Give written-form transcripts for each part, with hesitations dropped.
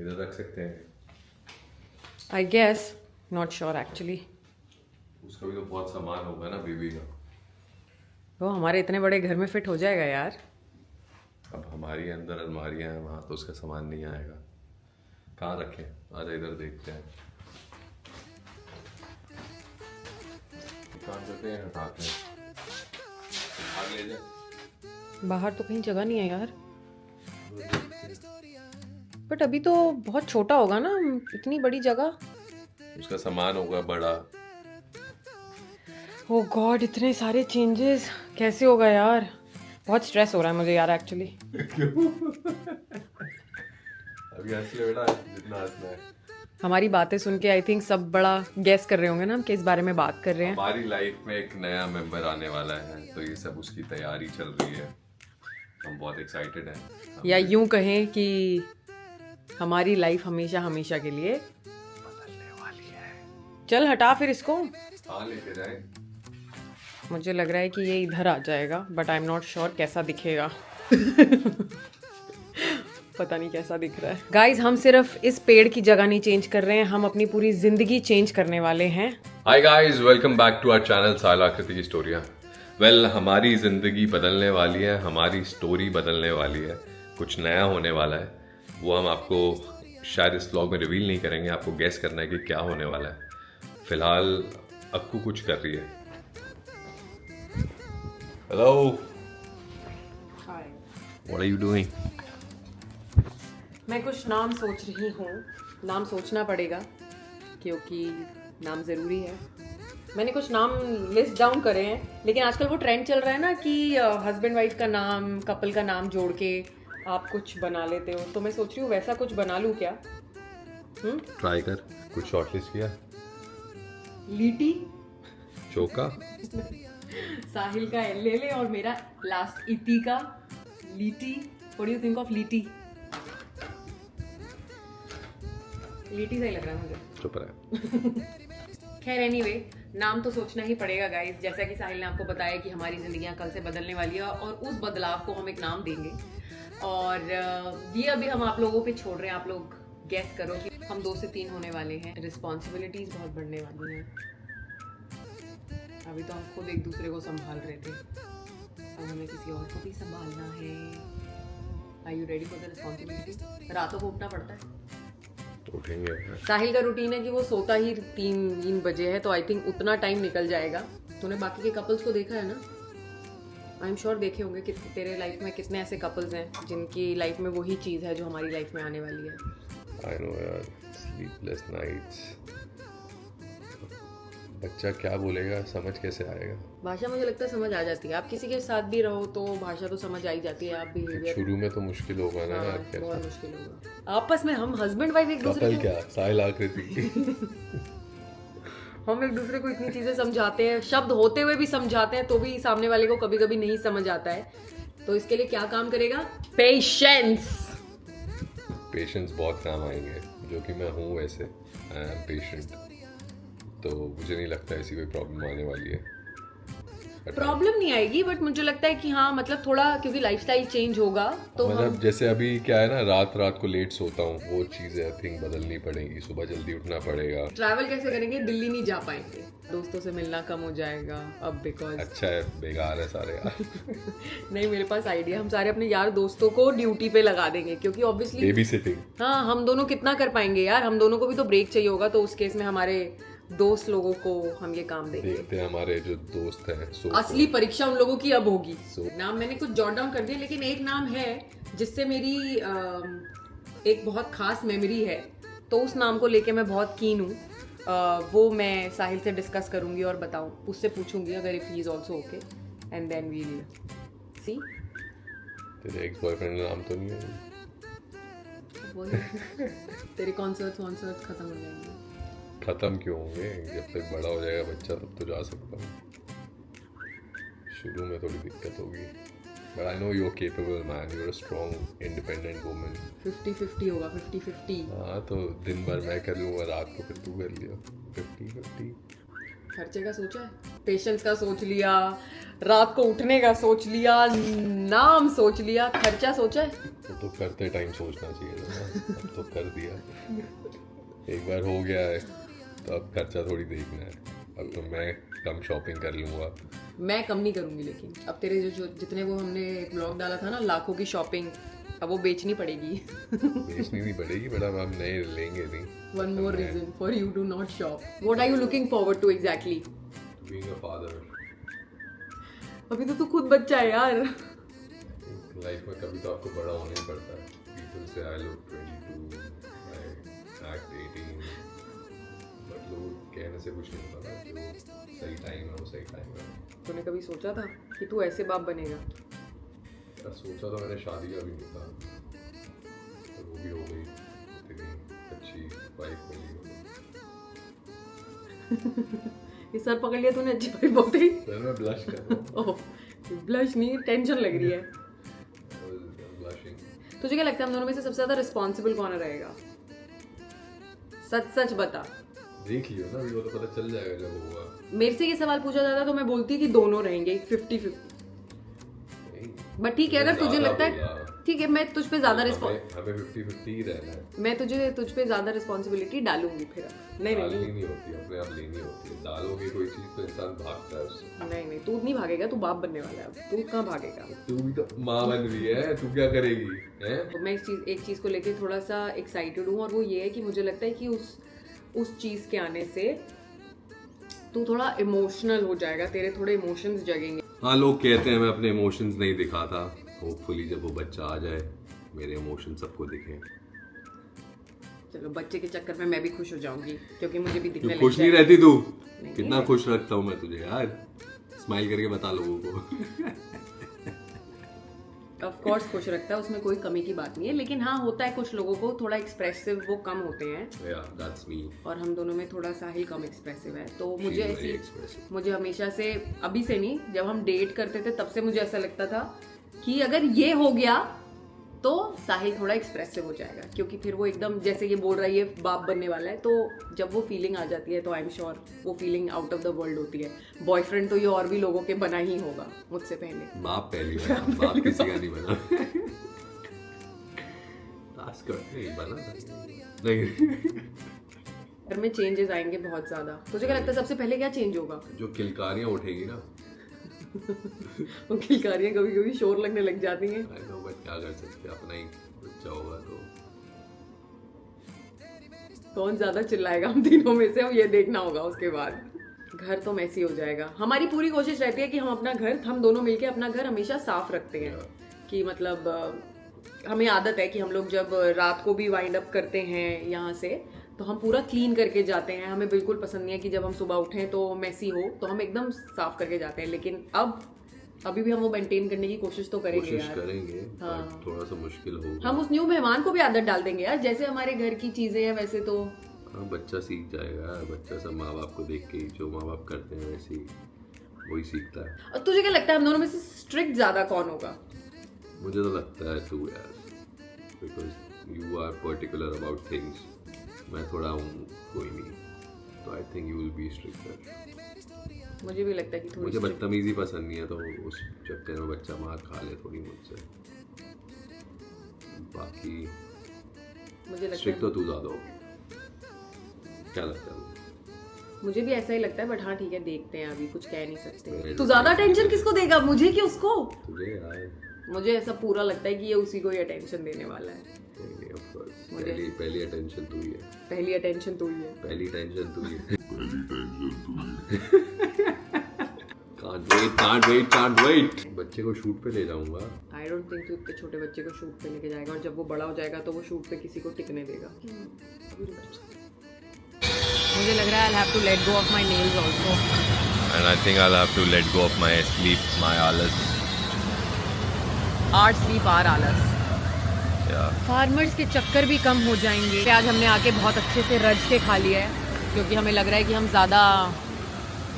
इधर रख सकते हैं। I guess, not sure actually. उसका भी तो बहुत सामान होगा ना बेबी का। वो हमारे इतने बड़े घर में फिट हो जाएगा यार। अब हमारी अंदर अलमारियां हैं, वहाँ तो उसका सामान नहीं आएगा। कहाँ रखें? अरे इधर देखते हैं। काम करते हैं, हटाते हैं, भाग ले जाए। बाहर तो कहीं जगह नहीं है यार। बट अभी तो बहुत छोटा होगा ना, इतनी बड़ी जगह। उसका सामान होगा बड़ा। ओ गॉड, इतने सारे चेंजेस कैसे होगा यार। बहुत स्ट्रेस हो रहा है मुझे यार एक्चुअली। अभी हंस ले बेटा, जितना हंसना है। हमारी बातें सुन के आई थिंक सब बड़ा गैस कर रहे होंगे ना हम किस बारे में बात कर रहे हैं। हमारी लाइफ में एक नया मेंबर आने वाला है, तो ये सब उसकी तैयारी चल रही है। हम बहुत एक्साइटेड हैं। या यूं कहें कि हमारी लाइफ हमेशा हमेशा के लिए बदलने वाली है। चल हटा फिर इसको। कहाँ लेके जाए? मुझे लग रहा है कि ये इधर आ जाएगा, but I am not sure कैसा दिखेगा। पता नहीं कैसा दिख रहा है। गाइज, हम सिर्फ इस पेड़ की जगह नहीं चेंज कर रहे हैं, हम अपनी पूरी जिंदगी चेंज करने वाले हैं। Hi guys, welcome back to our channel Sahil Akriti की स्टोरियाँ। वेल, हमारी ज़िंदगी बदलने वाली है, हमारी स्टोरी बदलने वाली है, कुछ नया होने वाला है। वो हम आपको शायद इस व्लॉग में रिवील नहीं करेंगे, आपको गेस करना है कि क्या होने वाला है। फिलहाल अक्कू कुछ कर रही है। Hello, what are you doing? मैं कुछ नाम सोच रही हूँ। नाम सोचना पड़ेगा क्योंकि नाम ज़रूरी है। मैंने कुछ नाम लिस्ट डाउन करे हैं, लेकिन आजकल वो ट्रेंड चल रहा है ना कि हस्बैंड वाइफ का नाम, कपल का नाम जोड़ के आप कुछ बना लेते हो। तो मैं सोच रही हूँ वैसा कुछ बना लूँ क्या। ट्राई कर। कुछ शॉर्टलिस्ट किया? लीटी। चौका। साहिल का एल ले ले और मेरा लास्ट इति का लीटी। What do you think of लीटी? लीटी सही लग रहा है मुझे। चुप रहा। खैर एनीवे, नाम तो सोचना ही पड़ेगा गाइस। जैसा कि साहिल ने आपको बताया कि हमारी जिंदगियां कल से बदलने वाली है और उस बदलाव को हम एक नाम देंगे। और ये अभी हम आप लोगों पे छोड़ रहे हैं। आप लोग गेस करो कि हम 2 से 3 होने वाले हैं। रिस्पॉन्सिबिलिटीज बहुत बढ़ने वाली हैं। अभी तो हम खुद एक दूसरे को संभाल रहे थे, अब हमें किसी और को भी संभालना है। Are you ready for the responsibility? रातों को उठना पड़ता है। उठेंगे। साहिल का रूटीन है कि वो सोता ही 3 बजे है, तो आई थिंक उतना टाइम निकल जाएगा। तूने बाकी के कपल्स को देखा है ना? आई एम श्योर देखे होंगे कि तेरे लाइफ में कितने ऐसे कपल्स हैं जिनकी लाइफ में वही चीज़ है जो हमारी लाइफ में आने वाली है। आई नो यार, स्लीपलेस नाइट्स। बच्चा क्या बोलेगा, समझ कैसे आएगा? भाषा मुझे लगता है समझ आ जाती है। आप किसी के साथ भी रहो तो भाषा तो समझ आ ही जाती है। आप बिहेवियर शुरू में तो मुश्किल होगा ना यार। कैसे? बहुत मुश्किल होगा। आपस में हम हस्बैंड वाइफ एक दूसरे कपल क्या, साहिल आकृति। हम एक दूसरे को इतनी चीजें समझाते हैं, शब्द होते हुए भी समझाते हैं, तो भी सामने वाले को कभी कभी नहीं समझ आता है। तो इसके लिए क्या काम करेगा? पेशेंस। पेशेंस बहुत काम आएंगे, जो कि मैं हूँ वैसे। आई एम पेशेंट, तो मुझे नहीं लगता ऐसी कोई प्रॉब्लम आने वाली है। प्रॉब्लम नहीं आएगी, बट मुझे लगता है कि हाँ, मतलब थोड़ा क्योंकि लाइफस्टाइल चेंज होगा तो मतलब जैसे अभी क्या है ना, रात को लेट सोता हूँ, वो चीज़ें आई थिंक बदलनी पड़ेगी। सुबह जल्दी उठना पड़ेगा। ट्रैवल कैसे करेंगे? दिल्ली नहीं जा पाएंगे, दोस्तों से मिलना कम हो जाएगा अब बिकॉज। अच्छा है, बेकार है सारे यार। नहीं, मेरे पास आइडिया। हम सारे अपने यार दोस्तों को ड्यूटी पे लगा देंगे, क्योंकि ऑब्वियसली बेबी सिटिंग। हाँ, हम दोनों कितना कर पाएंगे यार, हम दोनों को भी तो ब्रेक चाहिए होगा। तो उस केस में हमारे दोस्त लोगों को हम ये काम देंगे। देखते हैं हमारे जो दोस्त हैं। असली परीक्षा उन लोगों की अब होगी। नाम मैंने कुछ जॉट डाउन कर दिया, लेकिन एक नाम है जिससे मेरी एक बहुत खास मेमोरी है, तो उस नाम को लेके मैं बहुत कीन हूँ। वो मैं साहिल से डिस्कस करूंगी और बताऊं, उससे पूछूंगी अगर if he is also okay, and then we will see. तेरे एक्स बॉयफ्रेंड का नाम तो नहीं है? तेरे कॉन्सर्ट खत्म हो जाएंगे। खत्म क्यों होंगे? जब तक बड़ा हो जाएगा बच्चा तब तो जा सकता हूँ। शुरू में थोड़ी दिक्कत होगी, but I know you are capable man, you are a strong independent woman. 50-50 होगा, 50-50। हाँ, तो दिन भर मैं कर लूँगा, रात को फिर तू कर लियो। 50-50। खर्चे का सोचा है, पेशेंस का सोच लिया, रात को उठने का सोच लिया, नाम सोच लिया, खर्चा सोचा है? तो करते टाइम सोचना चाहिए था ना, अब तो कर दिया, एक बार हो गया है तो अब खर्चा थोड़ी देखना है। अब तो मैं कम शॉपिंग कर लूँगा। मैं कम नहीं करूँगी, लेकिन अब तेरे जो जितने वो हमने एक ब्लॉग डाला था ना लाखों की शॉपिंग, अब वो बेचनी पड़ेगी। बेचनी नहीं पड़ेगी, बट अब हम नहीं लेंगे नहीं। One more reason for you to not shop. What are you looking forward to exactly? Being a father. अभी तो तू खुद बच्चा है यार। लाइफ में कभी तो आपको बड़ा होना ही पड़ता है। People say I look 22, I act 18, but लोग कहने से कुछ नहीं होता ना, जो सही टाइम है वो सही टाइम है। तूने कभी सोचा था कि तू ऐसे बाप बनेगा? सोचा तो मैंने शादी का भी नहीं था, तो वो भी हो गई, इतनी अच्छी वाइफ मिली। ये सर पकड़ लिया तूने, अच्छी वाइफ बोलते ही। सर मैं ब्लश कर रहा हूँ। ओह, ब्लश नहीं, टेंशन लग रही है। ब्लशिंग। तुझे क्या लगता है हम दोनों में से सबसे ज्यादा रिस्पॉन्सिबल कौन रहेगा? सच सच बता। देख लियो ना, अभी वो तो पता चल जाएगा जब होगा। मेरे से ये सवाल पूछा जाता तो मैं बोलती कि दोनों रहेंगे 50-50। बट ठीक है, अगर तुझे लगता है ठीक है, मैं तुझ पे ज्यादा हमें 50-50 ही रहना है। मैं तुझ पे ज्यादा रिस्पॉन्सिबिलिटी डालूंगी फिर। नहीं नहीं होती, अपने आप लेनी होती है। डालोगे कोई चीज तो इंसान भागता है उससे। नहीं तू नहीं भागेगा, तू बाप बनने वाला है। अब तू कहाँ भागेगा? तू भी तो माँ बन रही है, तू क्या करेगी हैं? तो मैं एक चीज को लेके थोड़ा सा एक्साइटेड हूँ, और वो ये है कि मुझे लगता है कि उस चीज के आने से तू थोड़ा इमोशनल हो जाएगा, तेरे थोड़े इमोशंस जगेंगे। हाँ, लोग कहते हैं मैं अपने इमोशंस नहीं दिखाता। होपफुली जब वो बच्चा आ जाए मेरे इमोशन सबको दिखे। चलो, बच्चे के चक्कर में मैं भी खुश हो जाऊंगी, क्योंकि मुझे भी दिखने लग खुश नहीं रहती तू? कितना खुश रखता हूँ मैं तुझे यार, स्माइल करके बता लोगों को। ऑफ कोर्स खुश रखता है, उसमें कोई कमी की बात नहीं है, लेकिन हाँ होता है कुछ लोगों को थोड़ा एक्सप्रेसिव वो कम होते हैं। that's me. और हम दोनों में थोड़ा साहिल कम एक्सप्रेसिव है, तो मुझे हमेशा से, अभी से नहीं, जब हम डेट करते थे तब से मुझे ऐसा लगता था कि अगर ये हो गया तो साहिल थोड़ा एक्सप्रेसिव हो जाएगा, क्योंकि फिर वो एकदम जैसे ये बोल रहा है ये बाप बनने वाला है, तो जब वो फीलिंग आ जाती है तो आई एम श्योर वो feeling out of the world होती है। बॉयफ्रेंड तो ये और भी लोगों के बना ही होगा मुझसे पहले। बाप पहली बार, बाप किसी का नहीं बना। नहीं। घर में चेंजेस आएंगे बहुत ज्यादा। तुझे क्या लगता है सबसे पहले क्या चेंज होगा? जो किलकारियां उठेगी ना, वो किलकारियां कभी कभी शोर लगने लग जाती हैं। I know, but क्या कर सकते हैं, अपना ही बच्चा होगा तो। कौन ज्यादा चिल्लाएगा हम तीनों में से, अब ये देखना होगा उसके बाद। घर तो मैसी हो जाएगा। हमारी पूरी कोशिश रहती है कि हम अपना घर, हम दोनों मिलके अपना घर हमेशा साफ रखते हैं। कि मतलब हमें आदत है कि हम लोग जब रात को भी वाइंड अप करते हैं यहाँ से, तो हम पूरा क्लीन करके जाते हैं। हमें बिल्कुल पसंद नहीं है कि जब हम सुबह उठें तो मैसी हो, तो हम एकदम साफ करके जाते हैं। लेकिन अभी भी हम वो मेंटेन करने की कोशिश तो करेंगे यार। हाँ। थोड़ा सा मुश्किल होगा। हम उस न्यू मेहमान को भी आदत डाल देंगे यार, जैसे हमारे घर की चीजें हैं वैसे तो। हाँ, बच्चा सीख जाएगा। बच्चा सब माँ बाप को देख के, जो माँ बाप करते हैं वैसे ही वही सीखता है। और तुझे क्या लगता है हम दोनों में से स्ट्रिक्ट ज्यादा कौन होगा? मुझे तो लगता है तू यार, because you are particular about things. मैं थोड़ा हूँ कोई नहीं, तो I think you will be stricter. मुझे भी लगता है कि थोड़ी मुझे बदतमीजी पसंद नहीं है, तो उस चक्कर में बच्चा मार खा ले थोड़ी मुझसे। बाकी मुझे लगता स्ट्रिक्ट तो तू ज्यादा होगी। क्या लगता है? मुझे भी ऐसा ही लगता है, बट हाँ ठीक है, देखते हैं, अभी कुछ कह नहीं सकते। तू ज्यादा अटेंशन किसको देगा, मुझे कि उसको? तुझे यार। मुझे ऐसा पूरा लगता है कि ये उसी को ही अटेंशन देने वाला है। पहली अटेंशन तू ही है। पहली अटेंशन तू ही है। पहली टेंशन तू ही है। Can't wait. बच्चे को शूट पे ले जाऊंगा। आई डोंट थिंक तू इतने छोटे बच्चे को शूट पे लेके जाएगा, और जब वो बड़ा हो जाएगा तो वो शूट पे किसी को टिकने देगा। मुझे लग रहा है I'll have to let go of my nails also. And I think I'll have to let go of my sleep, my आलस. Art sleep our आलस। फार्मर्स के चक्कर भी कम हो जाएंगे। आज हमने आके बहुत अच्छे से रज के खा लिया है, क्योंकि हमें लग रहा है कि हम ज़्यादा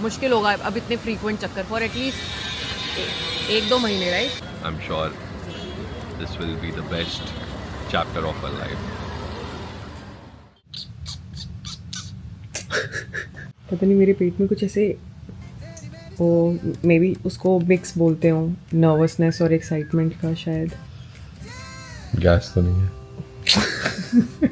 मुश्किल होगा अब इतने फ्रीक्वेंट चक्कर फॉर एटलीस्ट 1-2 महीने, right? I am sure this will be the best chapter of our life. पता नहीं मेरे पेट में कुछ ऐसे, वो मे बी उसको मिक्स बोलते हो, नर्वसनेस और एक्साइटमेंट का शायद। गैस तो नहीं है?